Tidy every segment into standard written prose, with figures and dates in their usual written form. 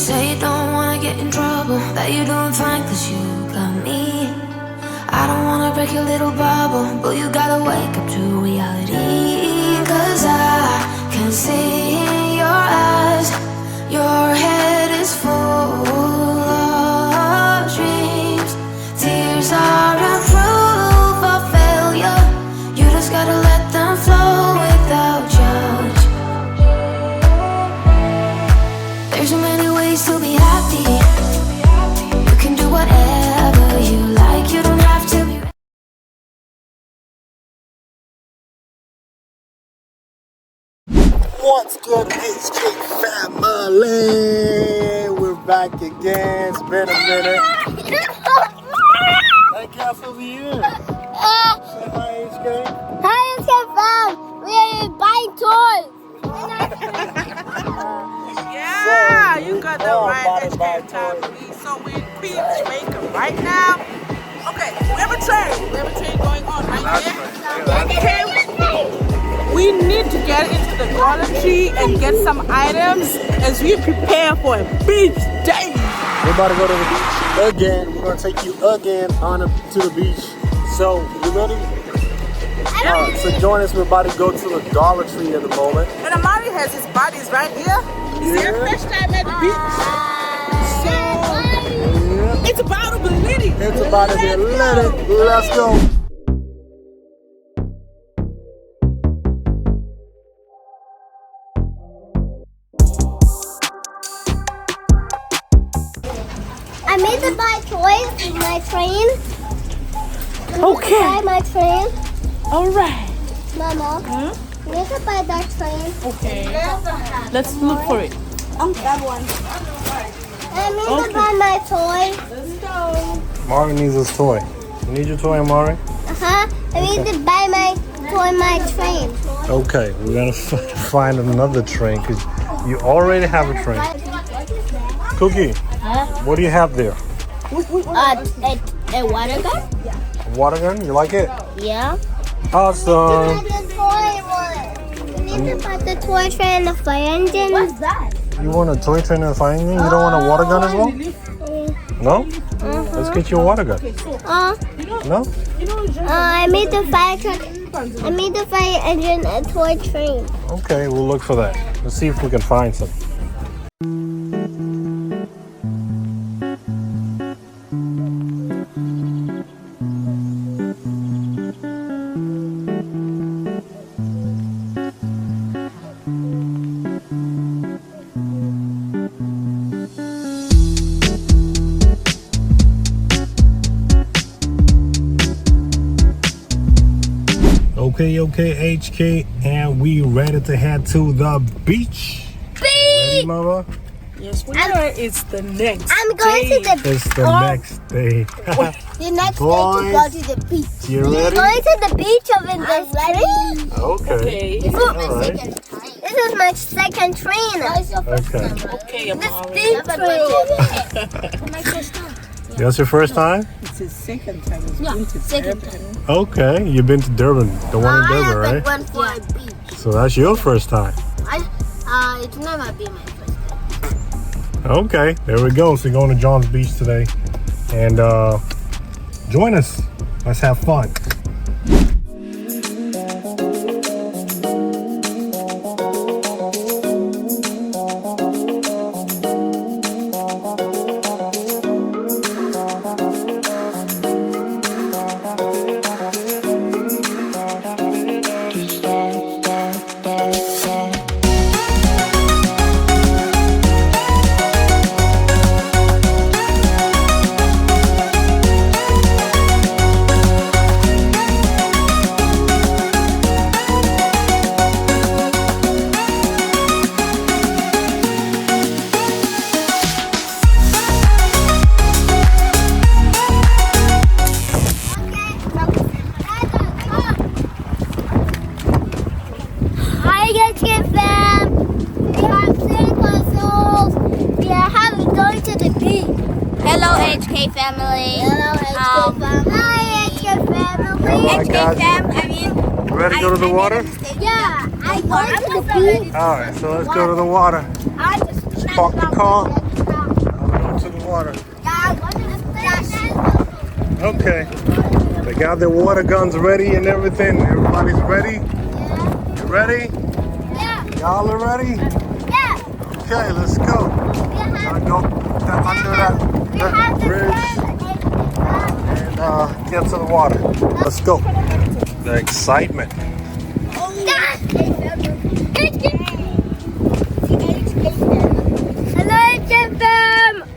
say you don't wanna get in trouble, that you're doing fine cause you got me. I don't wanna break your little bubble, but you gotta wake up to reality. Cause I can see in your eyes, your head is full of dreams. Tears aren't proof of failure, you just gotta let them flow without judge. There's so many ways to be happy, you can do whatever you like, you don't have to be. What's good, HK family? We're back again. It's been a minute. Hey, Castle, you. Say hi, HK. Hi, HK fam. We are buying toys. Yeah, you got the right HK family. So we're in Queens, Jamaica right now. Okay, we have a train going on right here. Okay. We need to get into the Dollar Tree and get some items as we prepare for a beach day. We're about to go to the beach again. We're going to take you again to the beach. So, you ready? So join us. We're about to go to the Dollar Tree at the moment. And Amari has his buddies right here. He's here first time at the beach. So, it's about to be litty. It's about to be lit. Let's go. I made to buy toys with my train. Okay. Buy my train. All right. Mama, I made to buy that train. Okay. Let's look for it. That one. I made to buy my toy. Let's go. Mari needs his toy. You need your toy, Amari? I made to buy my toy, my train. Okay, we're going to find another train because you already have a train. Cookie, what do you have there? A water gun? A water gun? You like it? Yeah. Awesome. The toy one. We need to buy the toy train, the fire engine. What's that? You want a toy train and a fire engine? You don't want a water gun as well? No? Let's get you a water gun. No? I made the fire truck. I made the fire engine a toy train. Okay, we'll look for that. Let's see if we can find some. Okay, HK, and we ready to head to the beach. Ready, Mama? Yes, we are. It's the next I'm going day. to the It's the next day. the next Boys, day to go to the beach. You We're ready? going to the beach of in this train. Okay. This is All my right. second train. This is my second train. Okay. Okay, This Amari. big train. That's your first time? It's his second time. He's been to Durban. Okay. You've been to Durban, the one in Durban, right? One for a beach. So that's your first time. It's never been my first time. Okay. There we go. So we're going to John's Beach today. And join us. Let's have fun. Hello, HK family. Hello, HK family. Hi, HK family. Alright, HK guys. fam. Ready to go to the water? Yeah, I going to the beach. Alright, so let's go to the water. I just Park the car. Okay. They got their water guns ready and everything. Everybody's ready? You ready? Yeah. Y'all are ready? Yeah. Okay, let's go. Gotta go under that bridge and get to the water. Let's go. The excitement. Hello, Jeffem.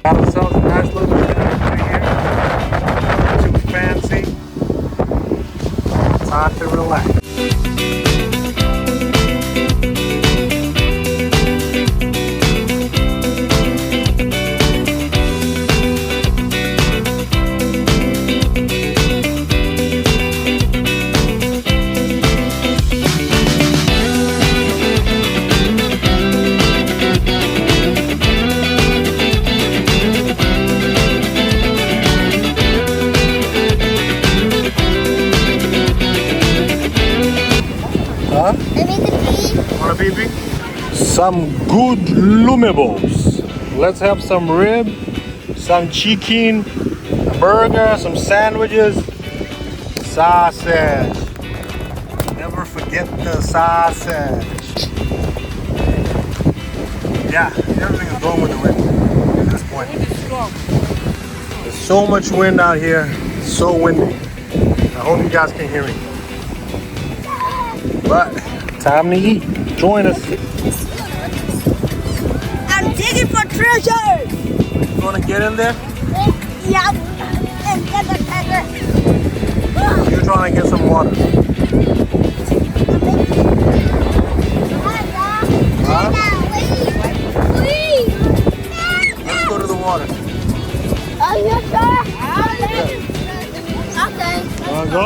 Got ourselves a nice little bit right here. Not too fancy. Time to relax. Huh? Want a pee-pee? Some good lumables. Let's have some rib, some chicken, a burger, some sandwiches, sausage. Never forget the sausage. Yeah, everything is going with the wind at this point. There's so much wind out here, it's so windy. I hope you guys can hear me. But time to eat. Join us. I'm digging for treasure. You wanna get in there? Yeah, and get the treasure. You're trying to get some water. Huh? Let's go to the water. Are you sure? Okay. You wanna go?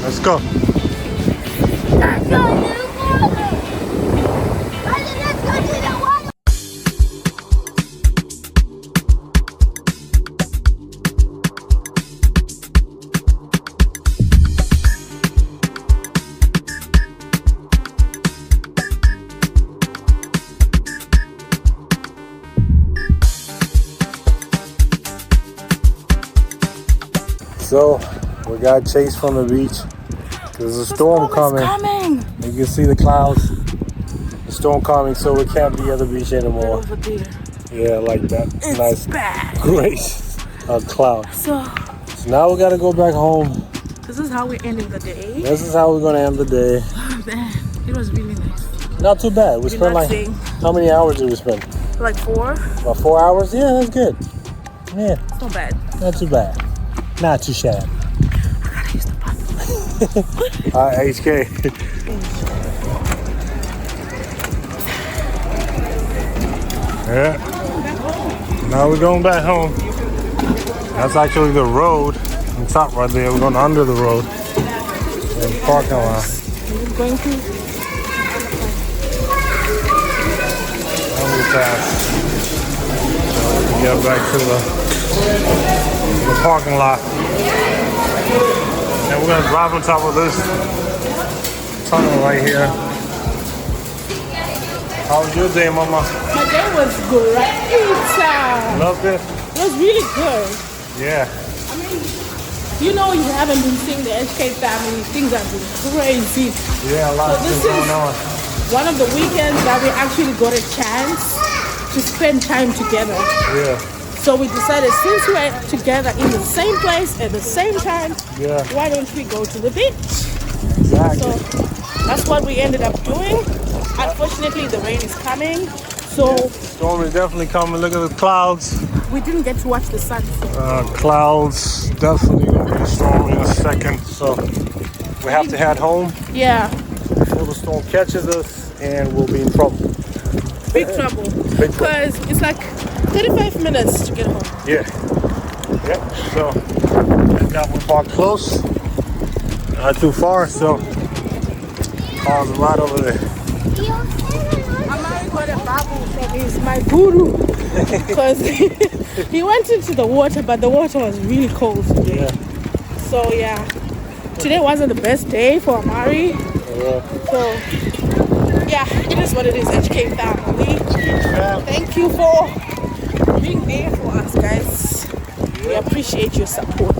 Let's go. Let's go to the water. Let's go to the water. So we got chased from the beach. There's a storm coming. You can see the clouds. The storm coming, so we can't be at the beach anymore. Over there. Yeah, like that. It's Nice, bad. great cloud. So Now we gotta go back home. this is how we're ending the day. This is how we're gonna end the day. Man, it was really nice. Not too bad. We spent like, Relaxing. how many hours did we spend? Like 4. About 4 hours? Yeah, that's good. Yeah, It's not bad. not too bad. Not too shabby. I gotta use the bathroom. HK. Yeah. Now we're going back home. That's actually the road. On top right there. We're going under the road. In the parking lot. We're going to Underpass. So we can get back to the parking lot. And we're gonna drive on top of this tunnel right here. How was your day, Mama? My day was great. Loved it? It was really good. Yeah. I mean, you know, you haven't been seeing the HK family. Things have been crazy. Yeah, a lot of So this things going is- on. One of the weekends that we actually got a chance to spend time together. Yeah. So we decided since we're together in the same place at the same time, Yeah. why don't we go to the beach? Exactly. So that's what we ended up doing. Unfortunately, the rain is coming, so Storm is definitely coming. Look at the clouds. we didn't get to watch the sunset. Clouds definitely gonna be stormy in a second. So we have to head home Yeah, before the storm catches us, and we'll be in trouble. big trouble. Big trouble. Because it's like 35 minutes to get home. Yeah. Yep. So now we're parked close, not too far. So cars are right over there. I'm already got a Bible from my guru. Because he went into the water, but the water was really cold today. Yeah. So yeah, today wasn't the best day for Amari. Yeah. So yeah, it is what it is. HK family. Yeah. Thank you for being there for us, guys. We appreciate your support.